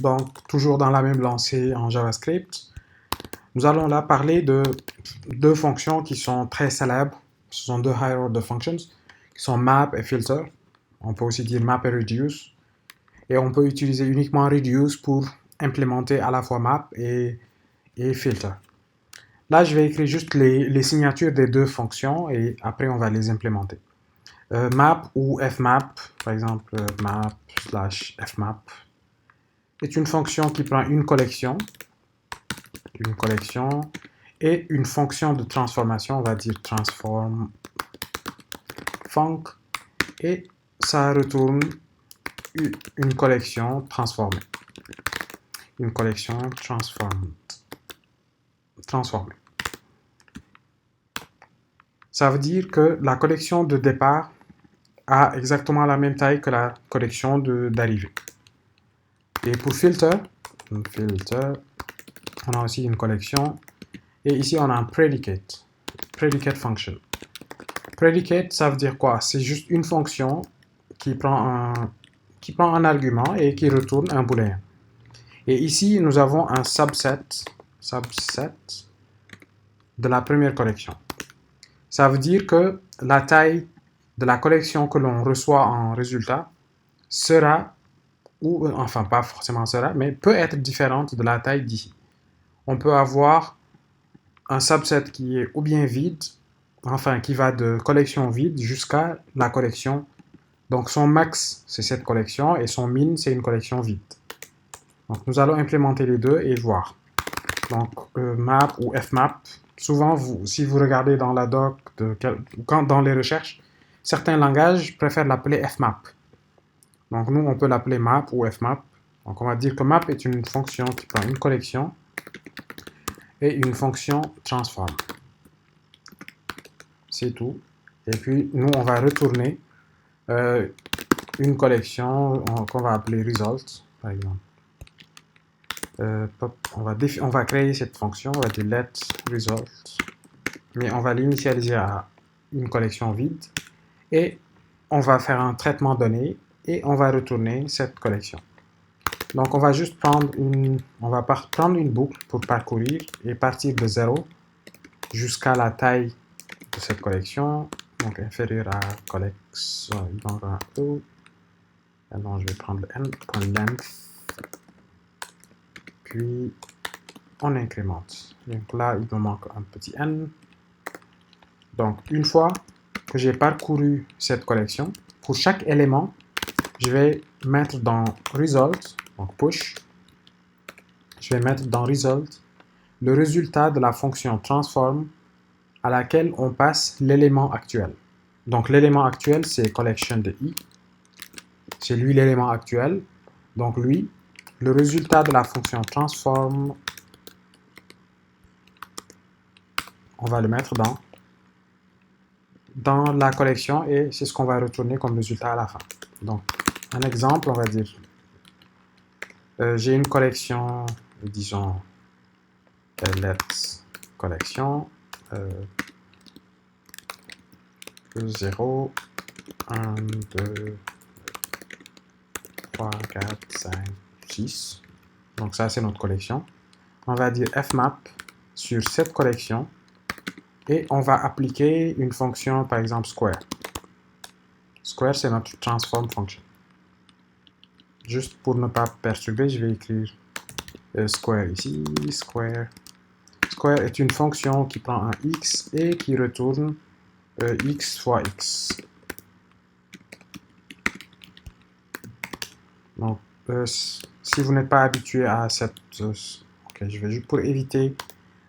Donc, toujours dans la même lancée en JavaScript, nous allons là parler de deux fonctions qui sont très célèbres. Ce sont deux higher order functions qui sont map et filter. On peut aussi dire map et reduce. Et on peut utiliser uniquement reduce pour implémenter à la fois map et filter. Là, je vais écrire juste les signatures des deux fonctions et après on va les implémenter. Map ou fmap, par exemple map/fmap, est une fonction qui prend une collection et une fonction de transformation, on va dire transform func, et ça retourne une collection transformée. Une collection transformée. Ça veut dire que la collection de départ a exactement la même taille que la collection d'arrivée. Et pour filter, on a aussi une collection. Et ici, on a un predicate function. Predicate, ça veut dire quoi? C'est juste une fonction qui prend un argument et qui retourne un booléen. Et ici, nous avons un subset de la première collection. Ça veut dire que la taille de la collection que l'on reçoit en résultat sera, ou enfin pas forcément sera, mais peut être différente de la taille d'ici. On peut avoir un subset qui est ou bien vide, enfin qui va de collection vide jusqu'à la collection. Donc son max, c'est cette collection, et son min, c'est une collection vide. Donc nous allons implémenter les deux et voir. Donc map ou fmap, souvent si vous regardez dans la doc, dans les recherches, certains langages préfèrent l'appeler fmap. Donc nous, on peut l'appeler map ou fmap. Donc on va dire que map est une fonction qui prend une collection et une fonction transform. C'est tout. Et puis nous, on va retourner une collection qu'on va appeler result, par exemple. On va créer cette fonction, on va dire let result, mais on va l'initialiser à une collection vide et on va faire un traitement donné et on va retourner cette collection. Donc on va juste prendre une boucle pour parcourir et partir de 0 jusqu'à la taille de cette collection, donc inférieure à collection. Alors je vais prendre n.length, puis on incrémente. Donc là, il me manque un petit n. Donc une fois que j'ai parcouru cette collection, pour chaque élément, je vais mettre dans result, donc push, je vais mettre dans result le résultat de la fonction transform à laquelle on passe l'élément actuel. Donc l'élément actuel, c'est collection de i. C'est lui l'élément actuel. Donc lui, le résultat de la fonction transform, on va le mettre dans la collection et c'est ce qu'on va retourner comme résultat à la fin. Donc un exemple, on va dire, j'ai une collection, disons, let's collection 0, 1, 2, 3, 4, 5, 6. Donc ça, c'est notre collection. On va dire fmap sur cette collection et on va appliquer une fonction, par exemple, square. Square, c'est notre transform function. Juste pour ne pas perturber, je vais écrire square ici. Square est une fonction qui prend un x et qui retourne x fois x. Donc, si vous n'êtes pas habitué à cette... ok, je vais juste pour éviter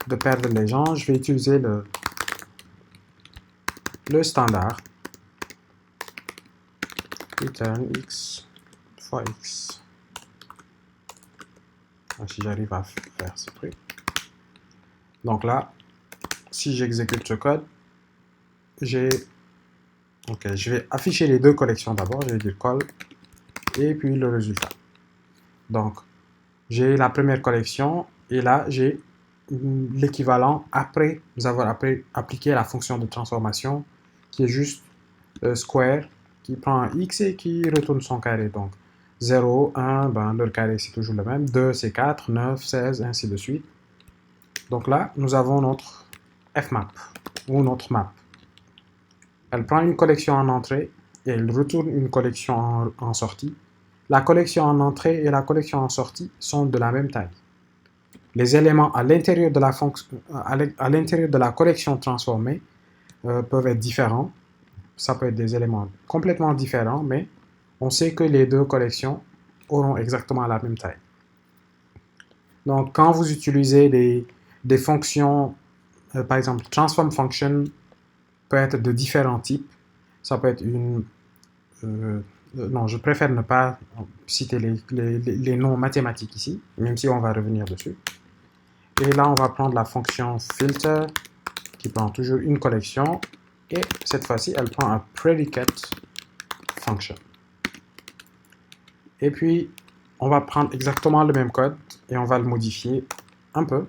de perdre les gens, je vais utiliser le standard. Return x fois x. Si j'arrive à faire ce truc. Donc là, si j'exécute ce code, je vais afficher les deux collections d'abord. Je vais dire call et puis le résultat. Donc, j'ai la première collection et là, j'ai l'équivalent après avoir appliqué la fonction de transformation qui est juste square qui prend un x et qui retourne son carré. Donc, 0, 1, ben, leur carré c'est toujours le même. 2 c'est 4, 9, 16, ainsi de suite. Donc là, nous avons notre fmap ou notre map. Elle prend une collection en entrée et elle retourne une collection en sortie. La collection en entrée et la collection en sortie sont de la même taille. Les éléments à l'intérieur de la collection transformée peuvent être différents. Ça peut être des éléments complètement différents, mais on sait que les deux collections auront exactement la même taille. Donc, quand vous utilisez des fonctions, par exemple, transform function peut être de différents types. Ça peut être une... non, je préfère ne pas citer les noms mathématiques ici, même si on va revenir dessus. Et là, on va prendre la fonction filter, qui prend toujours une collection, et cette fois-ci, elle prend un predicate function. Et puis, on va prendre exactement le même code, et on va le modifier un peu.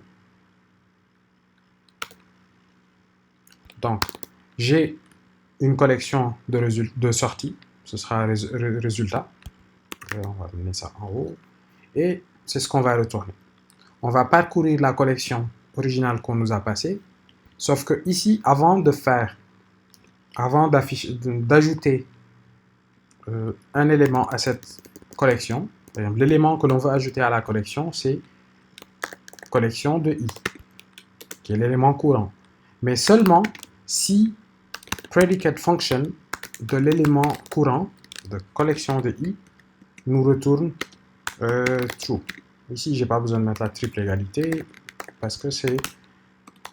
Donc, j'ai une collection de sorties, ce sera un résultat. Et on va mener ça en haut, et c'est ce qu'on va retourner. On va parcourir la collection originale qu'on nous a passée, sauf que ici, avant d'ajouter un élément à cette collection, par exemple, l'élément que l'on veut ajouter à la collection, c'est collection de i, qui est l'élément courant. Mais seulement si predicate function de l'élément courant de collection de i nous retourne true. Ici, je n'ai pas besoin de mettre la triple égalité parce que c'est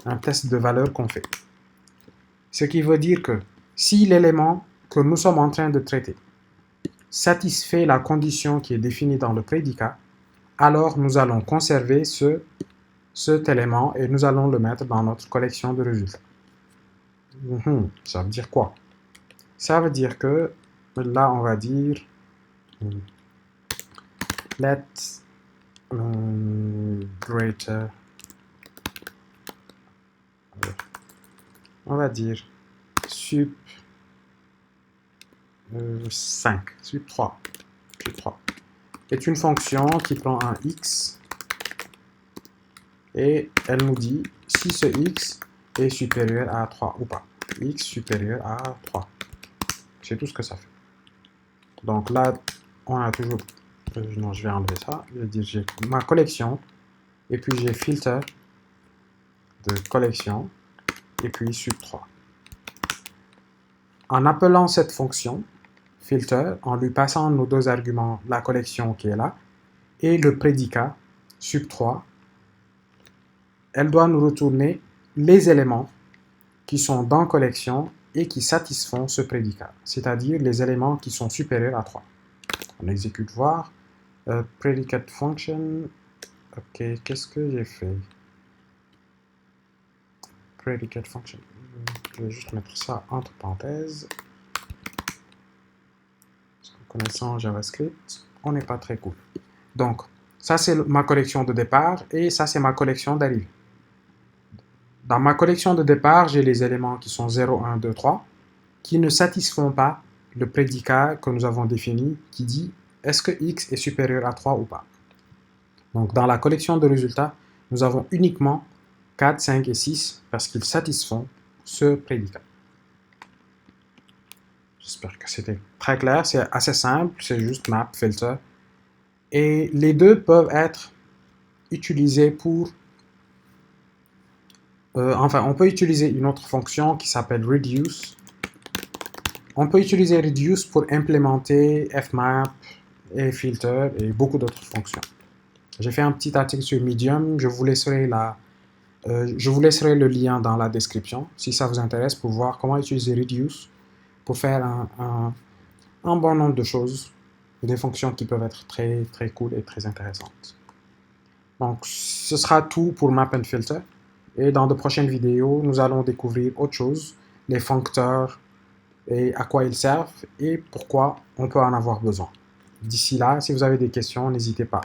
un test de valeur qu'on fait. Ce qui veut dire que si l'élément que nous sommes en train de traiter satisfait la condition qui est définie dans le prédicat, alors nous allons conserver cet élément et nous allons le mettre dans notre collection de résultats. Ça veut dire quoi? Ça veut dire que là, on va dire let greater, on va dire sup 5, sup 3 est une fonction qui prend un x et elle nous dit si ce x est supérieur à 3 ou pas. X supérieur à 3. C'est tout ce que ça fait. Donc là, on a toujours... non, je vais enlever ça. Je vais dire j'ai ma collection et puis j'ai filter de collection et puis sub 3. En appelant cette fonction filter, en lui passant nos deux arguments, la collection qui est là et le prédicat sub 3, elle doit nous retourner les éléments qui sont dans collection et qui satisfont ce prédicat, c'est-à-dire les éléments qui sont supérieurs à 3. On exécute voir. Predicate function. Ok, qu'est-ce que j'ai fait? Predicate function. Je vais juste mettre ça entre parenthèses. Parce que connaissant JavaScript, on n'est pas très cool. Donc, ça c'est ma collection de départ et ça c'est ma collection d'arrivée. Dans ma collection de départ, j'ai les éléments qui sont 0, 1, 2, 3, qui ne satisfont pas le prédicat que nous avons défini, qui dit est-ce que x est supérieur à 3 ou pas. Donc, dans la collection de résultats, nous avons uniquement 4, 5 et 6 parce qu'ils satisfont ce prédicat. J'espère que c'était très clair. C'est assez simple, c'est juste map, filter. Et les deux peuvent être utilisés pour... on peut utiliser une autre fonction qui s'appelle reduce. On peut utiliser reduce pour implémenter fmap et filter et beaucoup d'autres fonctions. J'ai fait un petit article sur Medium, je vous laisserai le lien dans la description si ça vous intéresse pour voir comment utiliser reduce pour faire un bon nombre de choses, des fonctions qui peuvent être très, très cool et très intéressantes. Donc, ce sera tout pour Map and Filter. Et dans de prochaines vidéos, nous allons découvrir autre chose, les functeurs et à quoi ils servent et pourquoi on peut en avoir besoin. D'ici là, si vous avez des questions, n'hésitez pas.